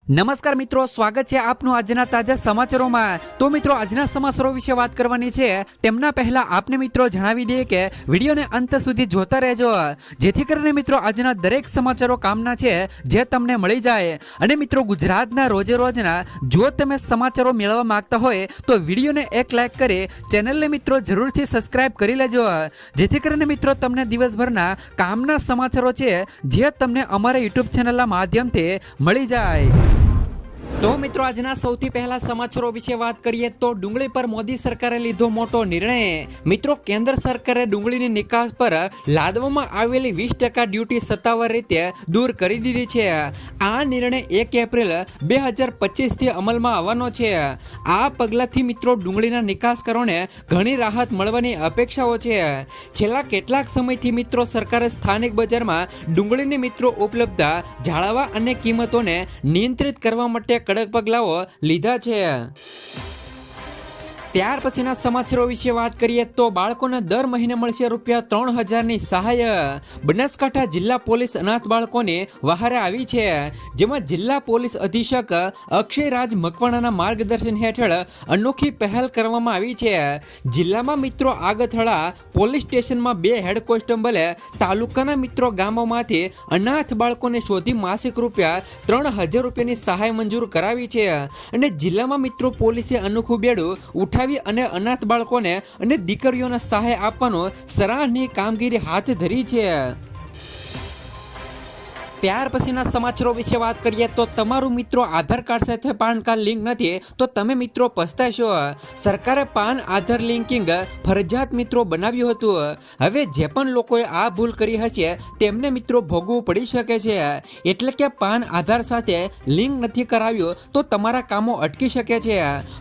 નમસ્કાર મિત્રો, સ્વાગત છે આપનું આજના તાજા સમાચારોમાં। તો મિત્રો, આજના સમાચારો વિશે વાત કરવાની છે તેમના પહેલા આપને મિત્રો જણાવી દઈએ કે વિડીયોને અંત સુધી જોતા રહેજો, જેથી કરીને મિત્રો આજના દરેક સમાચારો કામના છે જે તમને મળી જાય। અને મિત્રો, ગુજરાતના રોજે રોજના જો તમે સમાચારો મેળવવા માંગતા હોય તો વિડીયોને એક લાઈક કરી ચેનલને મિત્રો જરૂરથી સબસ્ક્રાઇબ કરી લેજો, જેથી કરીને મિત્રો તમને દિવસભરના કામના સમાચારો છે જે તમને અમારા યુટ્યુબ ચેનલના માધ્યમથી મળી જાય। તો મિત્રો, આજના સૌથી પહેલા સમાચારો વિશે વાત કરીએ તો ડુંગળી પર મોદી સરકારે લીધો મોટો નિર્ણય। મિત્રો, કેન્દ્ર સરકારે ડુંગળીની નિકાસ પર લાદવામાં આવેલી 20% ડ્યુટી સત્તાવાર રીતે દૂર કરી દીધી છે। આ નિર્ણય 1 એપ્રિલ 2025 થી અમલમાં આવવાનો છે। આ પગલાથી મિત્રો ડુંગળીના નિકાસકારોને ઘણી રાહત મળવાની અપેક્ષાઓ છે। છેલ્લા કેટલાક સમયથી મિત્રો સરકારે સ્થાનિક બજારમાં ડુંગળીની મિત્રો ઉપલબ્ધતા જાળવવા અને કિંમતોને નિયંત્રિત કરવા માટે કડક પગલાઓ લીધા છે। ત્યાર પછીના સમાચારો વિશે વાત કરીએ તો બાળકોને દર મહિને મળશે ₹3000ની સહાય। બનાસકાંઠા જિલ્લા પોલીસ અનાથ બાળકોને વહારે આવી છે, જેમાં જિલ્લા પોલીસ અધિક્ષક અક્ષયરાજ મકવાણાના માર્ગદર્શન હેઠળ અનોખી પહેલ કરવામાં આવી છે। જિલ્લામાં મિત્રો આગથળા પોલીસ સ્ટેશનમાં 2 હેડ કોન્સ્ટેબલે તાલુકાના મિત્રો ગામોમાંથી અનાથ બાળકોને શોધી માસિક ₹3000ની સહાય મંજૂર કરાવી છે। અને જિલ્લામાં મિત્રો પોલીસે અનોખું બેડું ઉઠાવી અને અનાથ બાળકોને અને દીકરીઓને સહાય આપવાનો સરાહનીય કામગીરી હાથ ધરી છે। ત્યાર પછીના સમાચારો વિશે વાત કરીએ તો તમારું મિત્રો આધાર કાર્ડ સાથે પાન કાર્ડ લિંક નથી તો તમે મિત્રો પસ્તાશો। સરકારે પાન આધાર લિંકિંગ ફરજિયાત મિત્રો બનાવ્યું હતું। હવે જે પણ લોકોએ આ ભૂલ કરી હશે તેમને મિત્રો ભોગવવું પડી શકે છે। એટલે કે પાન આધાર સાથે લિંક નથી કરાવ્યું તો તમારા કામો અટકી શકે છે।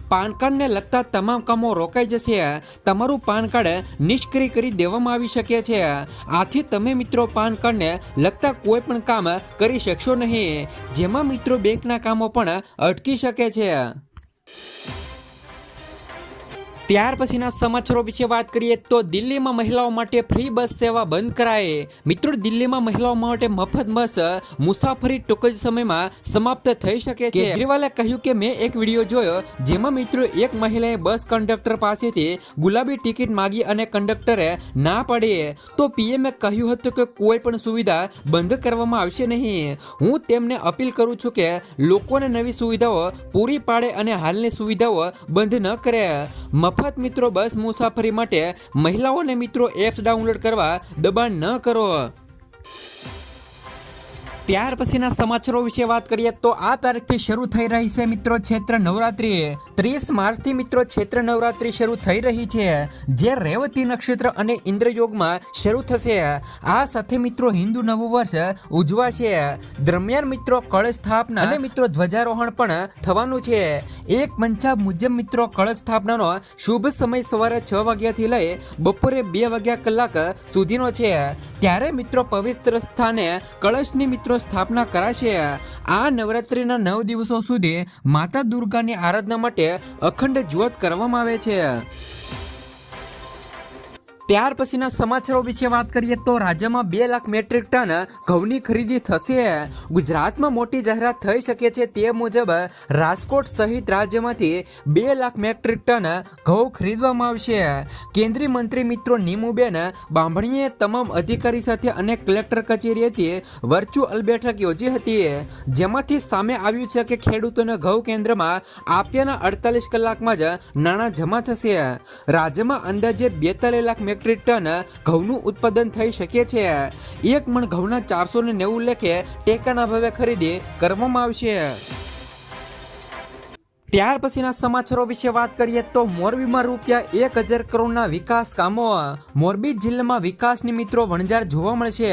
પાન કાર્ડને લગતા તમામ કામો રોકાઈ જશે। તમારું પાન કાર્ડ નિષ્ક્રિય કરી દેવામાં આવી શકે છે। આથી તમે મિત્રો પાન કાર્ડને લગતા કોઈ પણ કામ કરી શકશો નહીં, જેમાં મિત્રો બેંકના કામો પણ અટકી શકે છે। ત્યાર પછીના સમાચારો વિશે વાત કરીએ તો દિલ્હીમાં મહિલાઓ માટે ફ્રી બસ સેવા બંધ કરાઈ। મિત્રો, દિલ્હીમાં મહિલાઓ માટે મફત બસ મુસાફરી ટૂંક જ સમયમાં સમાપ્ત થઈ શકે છે। કેજરીવાલે કહ્યું કે મેં એક વિડીયો જોયો જેમાં મિત્રો એક મહિલાએ બસ કંડક્ટર પાસેથી ગુલાબી ટિકિટ માંગી અને કંડક્ટરે ના પાડી તો પીએમએ કહ્યું હતું કે કોઈ પણ સુવિધા બંધ કરવામાં આવશે નહીં। હું તેમને અપીલ કરું છું કે લોકોને નવી સુવિધાઓ પૂરી પાડે અને હાલની સુવિધાઓ બંધ ન કરે। મફત મિત્રો બસ મુસાફરી માટે મહિલાઓને મિત્રો એપ્સ ડાઉનલોડ કરવા દબાણ ન કરો। ત્યાર પછીના સમાચારો વિશે વાત કરીએ તો આ તારીખથી શરૂ થઈ રહી છે મિત્રો ચૈત્ર નવરાત્રી। 30 માર્ચથી મિત્રો ચૈત્ર નવરાત્રી શરૂ થઈ રહી છે, જે રેવતી નક્ષત્ર અને ઇન્દ્રયોગમાં શરૂ થશે। આ સાથે મિત્રો હિન્દુ નવું વર્ષ ઉજવાશે। દરમિયાન મિત્રો કળશ સ્થાપના અને મિત્રો ધ્વજારોહણ પણ થવાનું છે। એક પંચાંગ મુજબ મિત્રો કળશ સ્થાપનાનો શુભ સમય સવારે 6 વાગ્યાથી લઈ બપોરે 2 વાગ્યા કલાક સુધીનો છે। ત્યારે મિત્રો પવિત્ર સ્થાને કળશની મિત્રો સ્થાપના કરાશે। આ નવરાત્રીના 9 દિવસો સુધી માતા દુર્ગાની આરાધના માટે અખંડ જ્યોત કરવામાં આવે છે। ત્યાર પછીના સમાચારો વિશે વાત કરીએ તો રાજ્યમાં 2 લાખ મેટ્રિક ટન ઘઉંની ખરીદી થશે। ગુજરાતમાં મોટી જાહેરાત થઈ શકે છે તે મુજબ રાજકોટ સહિત રાજ્યમાંથી 2 લાખ મેટ્રિક ટન ઘઉં ખરીદવામાં આવશે। કેન્દ્રીય મંત્રી મિત્રો નીમુબેન બાંભણીએ તમામ અધિકારી સાથે અને કલેક્ટર કચેરીએથી વર્ચ્યુઅલ બેઠક યોજી હતી, જેમાંથી સામે આવ્યું છે કે ખેડૂતોને ઘઉં કેન્દ્રમાં આપ્યાના 48 કલાકમાં જ નાણાં જમા થશે। રાજ્યમાં અંદાજે 42 લાખ મેટ્રિક ટન ઘઉંનું ઉત્પાદન થઈ શકે છે। એક મણ ઘઉંના 490 લેખે ટેકાના ભાવે ખરીદી કરવામાં આવશે। ત્યાર પછીના સમાચારો વિશે વાત કરીએ તો મોરબીમાં ₹1000 કરોડના વિકાસ કામો। મોરબી જિલ્લામાં વિકાસની મિત્રો વણઝાર જોવા મળશે।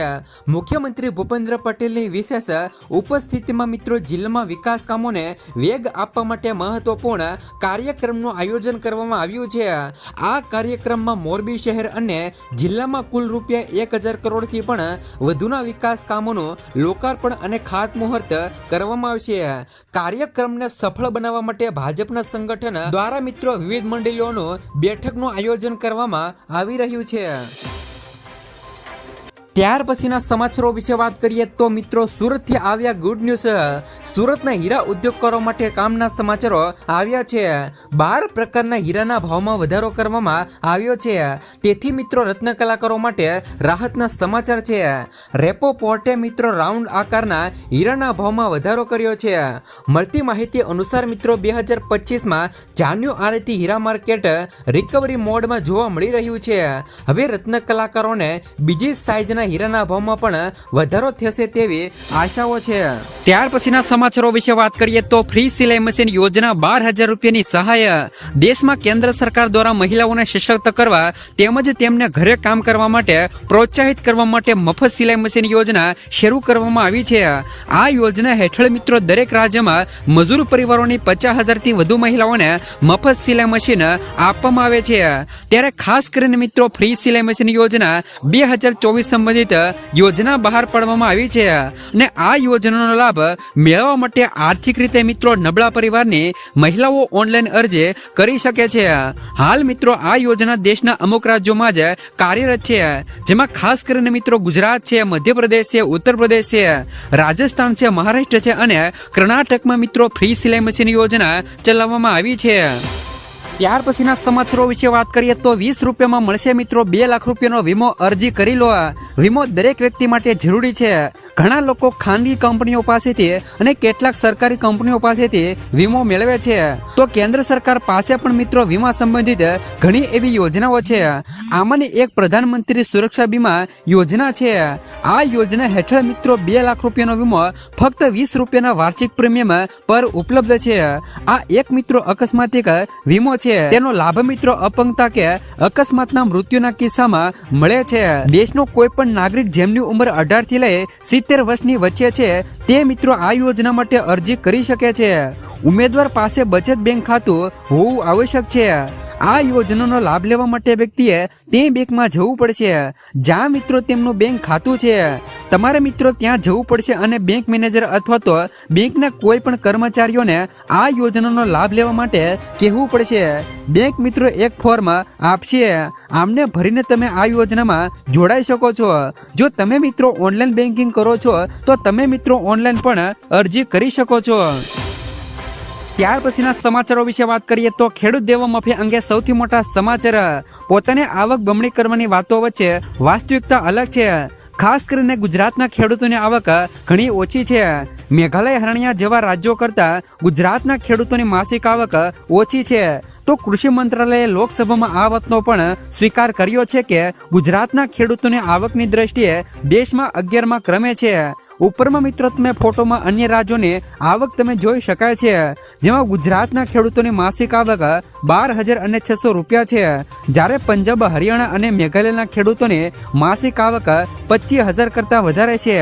મુખ્યમંત્રી ભૂપેન્દ્ર પટેલની વિશેષ ઉપસ્થિતિમાં મિત્રો જિલ્લામાં વિકાસ કામોને વેગ આપવા માટે મહત્વપૂર્ણ કાર્યક્રમનું આયોજન કરવામાં આવ્યું છે। આ કાર્યક્રમમાં મોરબી શહેર અને જિલ્લામાં કુલ ₹1000 કરોડથી પણ વધુના વિકાસ કામોનું લોકાર્પણ અને ખાતમુહૂર્ત કરવામાં આવશે। કાર્યક્રમને સફળ બનાવવા માટે ભાજપના સંગઠન દ્વારા મિત્રો વિવિધ મંડળીઓનું બેઠકનું આયોજન કરવામાં આવી રહ્યું છે। ત્યાર પછીના સમાચારો વિશે વાત કરીએ તો મિત્રો સુરતથી આવ્યા ગુડ ન્યૂઝ. સુરતના હીરા ઉદ્યોગકારો માટે કામના સમાચારો આવ્યા છે. 12 પ્રકારના હીરાના ભાવમાં વધારો કરવામાં આવ્યો છે. તેથી મિત્રો રત્ન કલાકારો માટે રાહતના સમાચાર છે. રેપો પોર્ટે મિત્રો રાઉન્ડ આકારના હીરાના ભાવમાં વધારો કર્યો છે. મળતી માહિતી અનુસાર મિત્રો 2025માં જાન્યુઆરીથી હીરા માર્કેટ રિકવરી મોડમાં જોવા મળી રહ્યું છે. હવે રત્ન કલાકારોને બીજી સાઇઝના હીરાના ભાવમાં પણ વધારો થશે તેવી આશાઓ છે. ત્યાર પછીના સમાચારો વિશે વાત કરીએ તો ફ્રી સિલાઈ મશીન યોજના 12,000 રૂપિયાની સહાય. દેશમાં કેન્દ્ર સરકાર દ્વારા મહિલાઓને સશક્ત કરવા તેમજ તેમને ઘરે કામ કરવા માટે પ્રોત્સાહિત કરવા માટે મફત સિલાઈ મશીન યોજના શરૂ કરવામાં આવી છે. આ યોજના હેઠળ મિત્રો દરેક રાજ્યમાં મજૂર પરિવારોની 50,000થી વધુ મહિલાઓને મફત સિલાઈ મશીન આપવામાં આવે છે. ત્યારે ખાસ કરીને મિત્રો ફ્રી સિલાઈ મશીન યોજના 2024 સંબંધિત યોજના બહાર પાડવામાં આવી છે અને આ યોજનાનો લાભ મેળવવા માટે આર્થિક રીતે મિત્રો નબળા પરિવારની મહિલાઓ ઓનલાઈન અરજી કરી શકે છે. હાલ મિત્રો આ યોજના દેશના અમુક રાજ્યોમાં જ કાર્યરત છે, જેમાં ખાસ કરીને મિત્રો ગુજરાત છે, મધ્યપ્રદેશ છે, ઉત્તર પ્રદેશ છે, રાજસ્થાન છે, મહારાષ્ટ્ર છે અને કર્ણાટકમાં મિત્રો ફ્રી સિલાઈ મશીન યોજના ચલાવવામાં આવી છે. ત્યાર પછીના સમાચારો વિશે વાત કરીએ તો 20 રૂપિયામાં મળશે મિત્રો 2 લાખ રૂપિયાનો વીમો. અરજી કરી લો. વીમો દરેક વ્યક્તિ માટે જરૂરી છે. ઘણા લોકો ખાનગી કંપનીઓ પાસેથી અને કેટલાક સરકારી કંપનીઓ પાસેથી વીમો મેળવે છે. તો કેન્દ્ર સરકાર પાસે પણ મિત્રો વીમા સંબંધિત ઘણી એવી યોજનાઓ છે. આમાંની એક પ્રધાનમંત્રી સુરક્ષા બીમા યોજના છે. આ યોજના હેઠળ મિત્રો 2 લાખ રૂપિયાનો વીમો ફક્ત 20 રૂપિયાના વાર્ષિક પ્રીમિયમ પર ઉપલબ્ધ છે. આ એક મિત્રો અકસ્માતિક વીમો છે. તેનો લાભ મિત્રો અપંગતા કે અકસ્માતના મૃત્યુના કિસ્સામાં મળે છે. દેશનો કોઈ પણ નાગરિક જેમની ઉંમર 18 થી લઈ 70 વર્ષની વચ્ચે છે તે મિત્રો આ યોજના માટે અરજી કરી શકે છે. ઉમેદવાર પાસે બચત બેંક ખાતું હોવું આવશ્યક છે. આ યોજનાનો લાભ લેવા માટે વ્યક્તિએ તે બેંકમાં જવું પડશે જ્યાં મિત્રો તેમનું બેંક ખાતું છે. તમારે મિત્રો ત્યાં જવું પડશે અને બેંક મેનેજર અથવા તો બેંકના કોઈ પણ કર્મચારીઓને આ યોજનાનો લાભ લેવા માટે કહેવું પડશે. બેંક મિત્રો એક ફોર્મ આપશે. આમને ભરીને તમે આ યોજનામાં જોડાઈ શકો છો. જો તમે મિત્રો ઓનલાઈન બેન્કિંગ કરો છો તો તમે મિત્રો ઓનલાઈન પણ અરજી કરી શકો છો. ત્યાર પછીના સમાચારો વિશે વાત કરીએ તો ખેડૂત દેવામાફી અંગે સૌથી મોટા સમાચાર. પોતાની આવક બમણી કરવાની વાતો વચ્ચે વાસ્તવિકતા અલગ છે. ખાસ કરીને ગુજરાતના ખેડૂતોની આવક ઘણી ઓછી છે. મેઘાલય, હરિયાણા જેવા રાજ્યો કરતાં ગુજરાતના ખેડૂતોની માસિક આવક ઓછી છે. તો કૃષિ મંત્રાલયે લોકસભામાં આ વાતનો પણ સ્વીકાર કર્યો છે કે ગુજરાતના ખેડૂતોની આવકની દ્રષ્ટિએ દેશમાં 11મા ક્રમે છે. ઉપરમાં મિત્રો તમે ફોટોમાં અન્ય રાજ્યોની આવક તમે જોઈ શકાય છે, જેમાં ગુજરાતના ખેડૂતોની માસિક આવક 12,600 રૂપિયા છે, જ્યારે પંજાબ, હરિયાણા અને મેઘાલયના ખેડૂતોની માસિક આવક 25,000 કરતાં વધારે છે.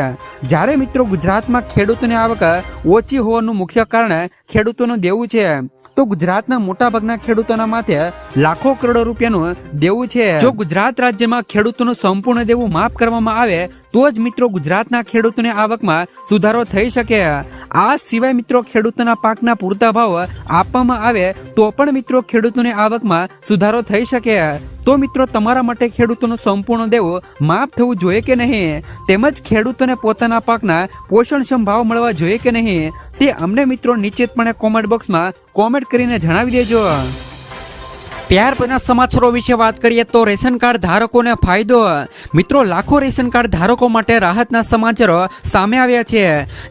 જ્યારે મિત્રો ગુજરાતમાં ખેડૂતોની આવક ઓછી હોવાનું મુખ્ય કારણ ખેડૂતોનું દેવું છે. તો ગુજરાતના મોટાભાગના ખેડૂતોના માથે લાખો કરોડો રૂપિયાનું દેવું છે. જો ગુજરાત રાજ્યમાં ખેડૂતોનું સંપૂર્ણ દેવું માફ કરવામાં આવે તો જ મિત્રો ગુજરાતના ખેડૂતોની આવકમાં સુધારો થઈ શકે. આ સિવાય મિત્રો ખેડૂતોના પાકના પૂરતા ભાવ આપવામાં આવે તો પણ મિત્રો ખેડૂતોની આવકમાં સુધારો થઈ શકે. તો મિત્રો તમારા માટે ખેડૂતોનું સંપૂર્ણ દેવું માફ થવું જોઈએ કે નહીં, તેમજ ખેડૂતોને પોતાના પાકના પોષણક્ષમ ભાવ મળવા જોઈએ કે નહીં, તે અમને મિત્રો નિશ્ચિતપણે કોમેન્ટ બોક્સમાં કોમેન્ટ કરીને જણાવી દેજો. ત્યાર પછીના સમાચારો વિશે વાત કરીએ તો રેશન કાર્ડ ધારકોને ફાયદો. મિત્રો લાખો રેશન કાર્ડ ધારકો માટે રાહતના સમાચારો સામે આવ્યા છે.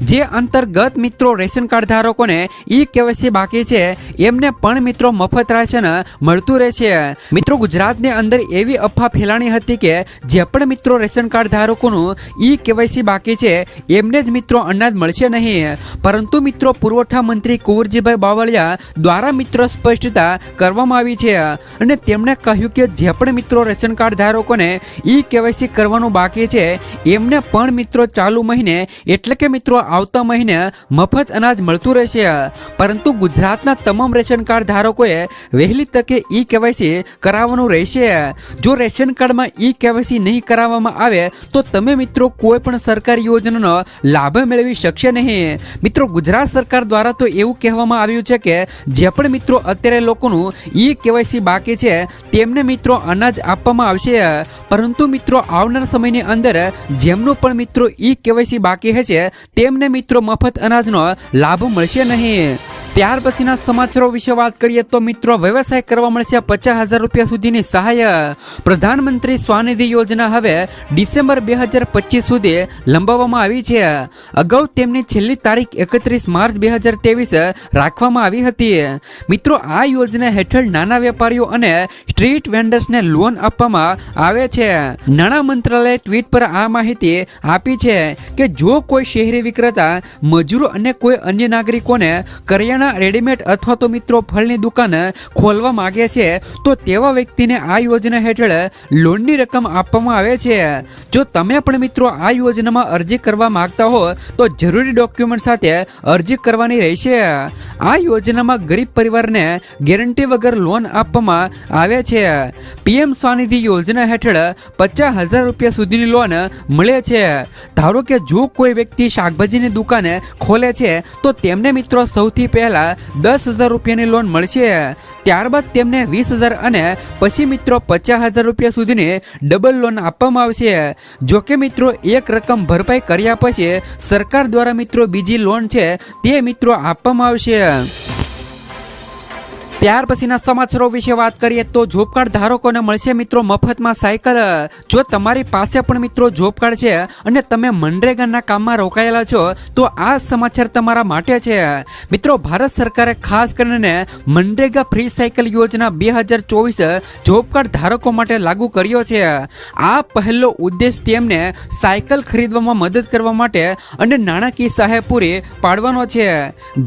જે અંતર્ગત મિત્રો રેશન કાર્ડ ધારકોને ઈ-કેવાયસી બાકી છે એમને પણ મિત્રો મફત રાશન મળતું રહેશે. મિત્રો ગુજરાતની અંદર એવી અફવા ફેલાણી હતી કે જે પણ મિત્રો રેશન કાર્ડ ધારકોનું ઈ-કેવાયસી બાકી છે એમને જ મિત્રો અનાજ મળશે નહીં. પરંતુ મિત્રો પુરવઠા મંત્રી કુંવરજીભાઈ બાવળિયા દ્વારા મિત્રો સ્પષ્ટતા કરવામાં આવી છે અને તેમણે કહ્યું કે જે પણ મિત્રો રેશન કાર્ડ ધારકોને ઈ-કેવાયસી કરવાનું બાકી છે એમને પણ મિત્રો ચાલુ મહિને એટલે કે મિત્રો આવતા મહિને મફત અનાજ મળતું રહેશે. પરંતુ ગુજરાતના તમામ રેશન કાર્ડ ધારકોએ વહેલી તકે ઈ-કેવાયસી કરાવવાનું રહેશે. જો રેશન કાર્ડમાં ઈ-કેવાયસી નહીં કરાવવામાં આવે તો તમે મિત્રો કોઈ પણ સરકારી યોજનાનો લાભ મેળવી શકશે નહીં. મિત્રો ગુજરાત સરકાર દ્વારા તો એવું કહેવામાં આવ્યું છે કે જે પણ મિત્રો અત્યારે લોકોનું ઈ-કેવાયસી કેવાયસી બાકી છે તેમને મિત્રો અનાજ આપવામાં આવશે, પરંતુ મિત્રો આવનાર સમયની અંદર જેમનું પણ મિત્રો ઈ કેવાયસી બાકી હશે તેમને મિત્રો મફત અનાજનો લાભ મળશે નહીં. ત્યાર પછીના સમાચારો વિશે વાત કરીએ તો મિત્રો વ્યવસાય કરવા મળશે 50,000 રૂપિયા સુધીની સહાય. પ્રધાનમંત્રી સ્વનિધિ યોજના હવે ડિસેમ્બર 2025 સુધી લંબાવવામાં આવી છે. અગાઉ તેમની છેલ્લી તારીખ 31 માર્ચ 2023 રાખવામાં આવી હતી. મિત્રો આ યોજના હેઠળ નાના વેપારીઓ અને સ્ટ્રીટ વેન્ડર્સને લોન આપવામાં આવે છે. નાણાં મંત્રાલયે ટ્વીટ પર આ માહિતી આપી છે કે જો કોઈ શહેરી વિક્રેતા, મજૂરો અને કોઈ અન્ય નાગરિકોને કરિયાણા રેડીમેડ અથવા તો મિત્રો ફળની દુકાન ખોલવા માંગે છે તો તેવા વ્યક્તિને આ યોજના હેઠળ લોનની રકમ આપવામાં આવે છે. જો તમે પણ મિત્રો આ યોજનામાં અરજી કરવા માંગતા હો તો જરૂરી ડોક્યુમેન્ટ સાથે અરજી કરવાની રહેશે. આ યોજનામાં ગરીબ પરિવારને ગેરંટી વગર લોન આપવામાં આવે છે. પીએમ સ્વનિધિ યોજના હેઠળ 50,000 રૂપિયા સુધીની લોન મળે છે. ધારો કે જો કોઈ વ્યક્તિ શાકભાજીની દુકાન ખોલે છે તો તેમને મિત્રો સૌથી પહેલા 10,000 રૂપિયાની લોન મળશે. ત્યારબાદ તેમને 20,000 અને પછી મિત્રો 50,000 રૂપિયા સુધીની ડબલ લોન આપવામાં આવશે. જો કે મિત્રો એક રકમ ભરપાઈ કર્યા પછી સરકાર દ્વારા મિત્રો બીજી લોન છે તે મિત્રો આપવામાં આવશે. ત્યાર પછીના સમાચારો વિશે વાત કરીએ તો જોબ કાર્ડ ધારકોને મળશે મિત્રો મફતમાં સાયકલ. જો તમારી પાસે પણ મિત્રો જોબ કાર્ડ છે અને તમે મનરેગાના કામમાં રોકાયેલા છો તો આ સમાચાર તમારા માટે છે. મિત્રો ભારત સરકારે ખાસ કરીને મનરેગા ફ્રી સાયકલ યોજના 2024 જોબ કાર્ડ ધારકો માટે લાગુ કર્યો છે. આ પહેલો ઉદ્દેશ તેમને સાયકલ ખરીદવામાં મદદ કરવા માટે અને નાણાકીય સહાય પૂરી પાડવાનો છે,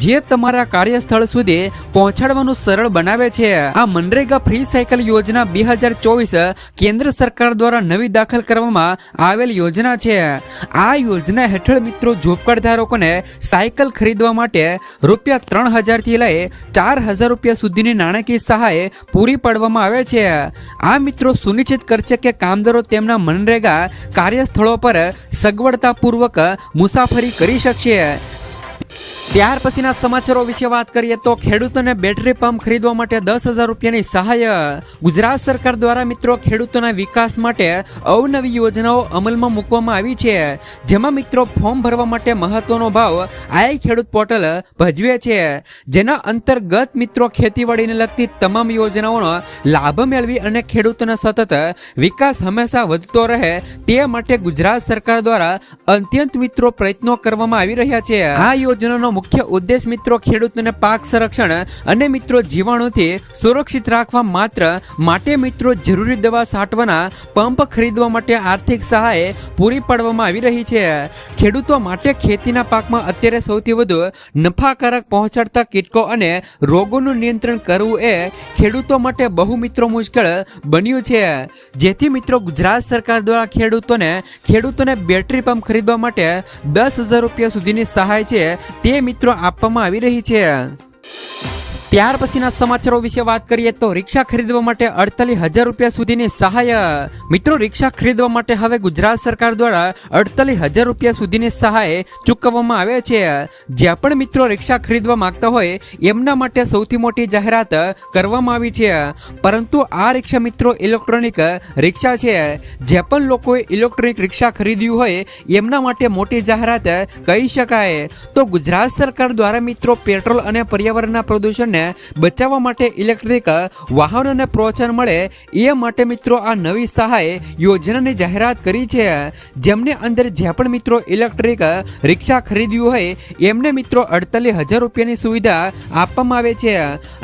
જે તમારા કાર્યસ્થળ સુધી પહોંચાડવાનું સરળ બનાવે છે. આ મનરેગા ફ્રી સાયકલ યોજના 2024 કેન્દ્ર સરકાર દ્વારા નવી દાખલ કરવામાં આવેલ યોજના છે. આ યોજના હેઠળ મિત્રો જોબ કાર્ડ ધારકોને સાયકલ ખરીદવા માટે ₹3,000 થી લઈ ₹4,000 રૂપિયા સુધીની નાણાકીય સહાય પૂરી પાડવામાં આવે છે. આ મિત્રો સુનિશ્ચિત કરશે કે કામદારો તેમના મનરેગા કાર્યસ્થળો પર સગવડતાપૂર્વક મુસાફરી કરી શકશે. ત્યાર પછીના સમાચારો વિશે વાત કરીએ તો ખેડૂતોને બેટરી પંપ ખરીદવા માટે 10,000 રૂપિયાની સહાય. ગુજરાત સરકાર દ્વારા મિત્રો ખેડૂતોના વિકાસ માટે અવનવી યોજનાઓ અમલમાં મૂકવામાં આવી છે, જેમાં મિત્રો ફોર્મ ભરવા માટે મહત્વનો ભાવ આઈ ખેડૂત પોર્ટલ ભજવે છે, જેના અંતર્ગત મિત્રો ખેતીવાડીને લગતી તમામ યોજનાઓનો લાભ મેળવી અને ખેડૂતોનો સતત વિકાસ હંમેશા વધતો રહે તે માટે ગુજરાત સરકાર દ્વારા અત્યંત મિત્રો પ્રયત્નો કરવામાં આવી રહ્યા છે. આ યોજનાનો મુખ્ય ઉદ્દેશ મિત્રો ખેડૂતોને પાક સંરક્ષણ અને મિત્રો જીવાણુથી સુરક્ષિત રાખવા માટે મિત્રો જરૂરી દવા છાંટવાના પંપ ખરીદવા માટે આર્થિક સહાય પૂરી પાડવામાં આવી રહી છે. ખેડૂતો માટે ખેતીના પાકમાં અત્યારે સૌથી વધુ નફાકારક પહોંચાડતા કીટકો અને રોગોનું નિયંત્રણ કરવું એ ખેડૂતો માટે બહુ મિત્રો મુશ્કેલ બન્યું છે, જેથી મિત્રો ગુજરાત સરકાર દ્વારા ખેડૂતોને બેટરી પંપ ખરીદવા માટે 10,000 રૂપિયા સુધીની સહાય છે તે મિત્રો આપવામાં આવી રહી છે. ત્યાર પછીના સમાચારો વિશે વાત કરીએ તો રિક્ષા ખરીદવા માટે 48,000 રૂપિયા સુધીની સહાય. મિત્રો રિક્ષા ખરીદવા માટે હવે ગુજરાત સરકાર દ્વારા 48,000 રૂપિયા સુધીની સહાય ચૂકવવામાં આવે છે. જ્યાં પણ મિત્રો રિક્ષા ખરીદવા માંગતા હોય એમના માટે સૌથી મોટી જાહેરાત કરવામાં આવી છે, પરંતુ આ રિક્ષા મિત્રો ઇલેક્ટ્રોનિક રિક્ષા છે. જે પણ લોકોએ ઇલેક્ટ્રોનિક રિક્ષા ખરીદ્યું હોય એમના માટે મોટી જાહેરાત કહી શકાય. તો ગુજરાત સરકાર દ્વારા મિત્રો પેટ્રોલ અને પર્યાવરણના પ્રદૂષણને બચાવવા માટે ઇલેક્ટ્રિક વાહનોને પ્રોત્સાહન મળે એ માટે મિત્રો આ નવી સહાય યોજનાની જાહેરાત કરી છે. જેમને અંદર જે પણ મિત્રો ઇલેક્ટ્રિક રિક્ષા ખરીદ્યું હોય એમને મિત્રો 48,000 રૂપિયાની સુવિધા આપવામાં આવે છે.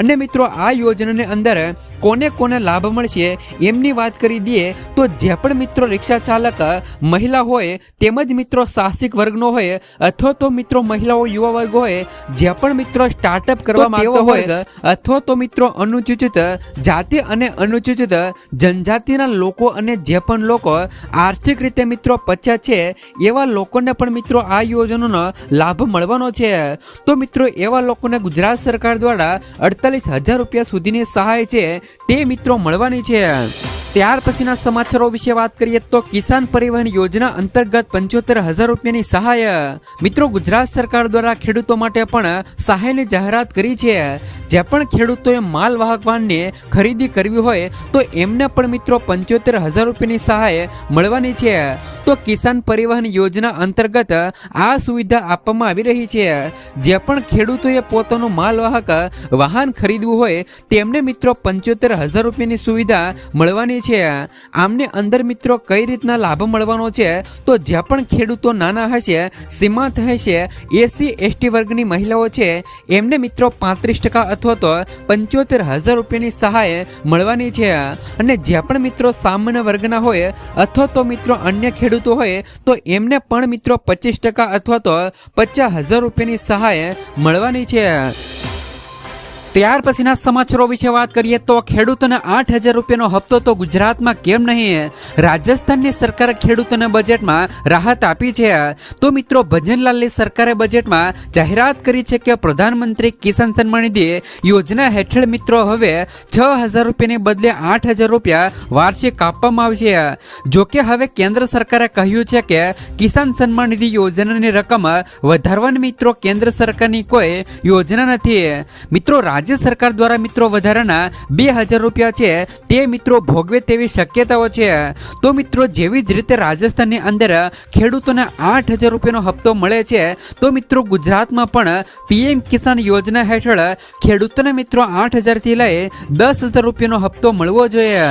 અને મિત્રો આ યોજનાની અંદર કોને લાભ મળશે એમની વાત કરી દઈએ તો જે પણ મિત્રો રિક્ષા ચાલક મહિલા હોય તેમજ મિત્રો સાહસિક વર્ગનો હોય અથવા તો મિત્રો મહિલાઓ યુવા વર્ગ હોય, જે પણ મિત્રો સ્ટાર્ટઅપ કરવા માંગતા હોય અથવા તો મિત્રો અનુસૂચિત જાતિ અને અનુસૂચિત જનજાતિના લોકો અને જે પણ લોકો આર્થિક રીતે મિત્રો પછાત છે એવા લોકોને પણ મિત્રો આ યોજનાનો લાભ મળવાનો છે. તો મિત્રો એવા લોકોને ગુજરાત સરકાર દ્વારા 48,000 રૂપિયા સુધીની સહાય છે તે મિત્રો મળવાની છે. ત્યાર પછીના સમાચારો વિશે વાત કરીએ તો કિસાન પરિવહન યોજના અંતર્ગત 75,000 રૂપિયાની સહાય. મિત્રો, ગુજરાત સરકાર દ્વારા ખેડૂતો માટે પણ સહાયની જાહેરાત કરી છે. જે પણ ખેડૂતોએ માલવાહક વાહનની ખરીદી કરવી હોય તો એમને પણ મિત્રો 75,000 રૂપિયાની સહાય મળવાની છે. તો કિસાન પરિવહન યોજના અંતર્ગત આ સુવિધા આપવામાં આવી રહી છે. જે પણ ખેડૂતોએ પોતાનું માલવાહક વાહન ખરીદવું હોય તેમને મિત્રો 75,000 રૂપિયાની સુવિધા મળવાની છે. આમને અંદર મિત્રો કઈ રીતના લાભ મળવાનો છે તો જે પણ ખેડૂતો નાના હશે, સીમાંત હશે, એસસી એસટી વર્ગની મહિલાઓ છે એમને મિત્રો 35% અથવા તો 75,000 રૂપિયાની સહાય મળવાની છે. અને જે પણ મિત્રો સામાન્ય વર્ગના હોય અથવા તો મિત્રો અન્ય ખેડૂતો હોય તો એમને પણ મિત્રો 25% અથવા તો 50,000 રૂપિયાની સહાય મળવાની છે. ત્યાર પછીના સમાચારો વિશે વાત કરીએ તો ખેડૂતોને 8,000 રૂપિયાનો હપ્તો તો ગુજરાતમાં કેમ નહીં? રાજસ્થાનની સરકારે ખેડૂતોને બજેટમાં રાહત આપી છે. તો મિત્રો, ભજનલાલની સરકારે બજેટમાં જાહેરાત કરી છે કે પ્રધાનમંત્રી કિસાન સન્માન નિધિ યોજના હેઠળ મિત્રો હવે 6,000 રૂપિયાને બદલે 8,000 રૂપિયા વાર્ષિક આપવામાં આવશે. જોકે હવે કેન્દ્ર સરકારે કહ્યું છે કે કિસાન સન્માન નિધિ યોજનાની રકમ વધારવાની મિત્રો કેન્દ્ર સરકારની કોઈ યોજના નથી. મિત્રો, રાજ્ય સરકાર દ્વારા મિત્રો વધારાના 2,000 રૂપિયા છે તે મિત્રો ભોગવે તેવી શક્યતાઓ છે. તો મિત્રો, જેવી જ રીતે રાજસ્થાનની અંદર ખેડૂતોને 8,000 રૂપિયાનો હપ્તો મળે છે તો મિત્રો ગુજરાતમાં પણ પીએમ કિસાન યોજના હેઠળ ખેડૂતોને મિત્રો 8,000 થી લઈ 10,000 રૂપિયાનો હપ્તો મળવો જોઈએ.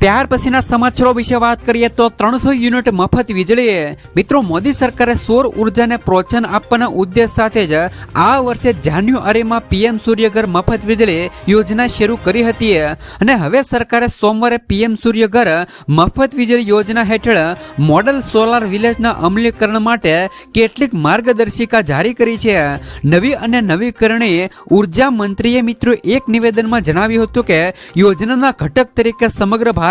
ત્યાર પછીના સમાચારો વિશે વાત કરીએ તો 300 યુનિટ મફત વીજળી. મિત્રો, મોદી સરકારે સૌર ઉર્જાને પ્રોત્સાહન આપવાના ઉદ્દેશ સાથે જ આ વર્ષે જાન્યુઆરીમાં પીએમ સૂર્યઘર મફત વીજળી યોજના શરૂ કરી હતી. અને હવે સરકારે સોમવારે પીએમ સૂર્યઘર મફત વીજળી યોજના હેઠળ મોડલ સોલાર વિલેજના અમલીકરણ માટે કેટલીક માર્ગદર્શિકા જારી કરી છે. નવી અને નવીકરણીય ઉર્જા મંત્રીએ મિત્રો એક નિવેદનમાં જણાવ્યું હતું કે યોજનાના ઘટક તરીકે સમગ્ર ભારતમાં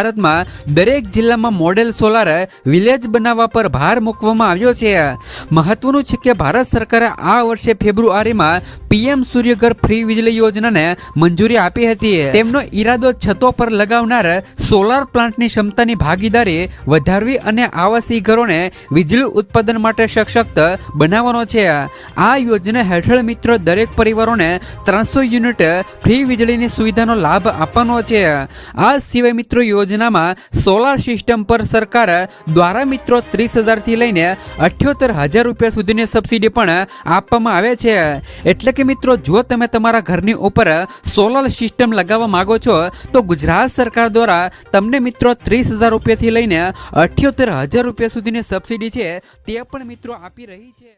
દરેક જિલ્લામાં મોડેલ સોલાર વિલેજ બનાવવા પર ભાર મૂકવામાં આવ્યો છે. મહત્વનું છે કે ભારત સરકારે આ વર્ષે ફેબ્રુઆરીમાં પીએમ સૂર્યઘર ફ્રી વીજળી યોજનાને મંજૂરી આપી હતી. તેમનો ઈરાદો છતો પર લગાવનાર સોલાર પ્લાન્ટની ક્ષમતાની ભાગીદારી વધારવી અને આવાસી ઘરોને વીજળી ઉત્પાદન માટે સશક્ત બનાવવાનો છે. આ યોજના હેઠળ મિત્રો દરેક પરિવારોને 300 યુનિટ ફ્રી વીજળીની સુવિધાનો લાભ આપવાનો છે. આ સિવાય મિત્રો યોજનામાં સોલાર સિસ્ટમ પર સરકાર દ્વારા મિત્રો 30,000 થી લઈને 78,000 રૂપિયા સુધીની સબસિડી પણ આપવામાં આવે છે. એટલે કે મિત્રો, જો તમે તમારા ઘરની ઉપર સોલાર સિસ્ટમ લગાવવા માંગો છો તો ગુજરાત સરકાર દ્વારા તમને મિત્રો 30,000 રૂપિયાથી લઈને 78,000 રૂપિયા સુધીની સબસિડી છે તે પણ મિત્રો આપી રહી છે.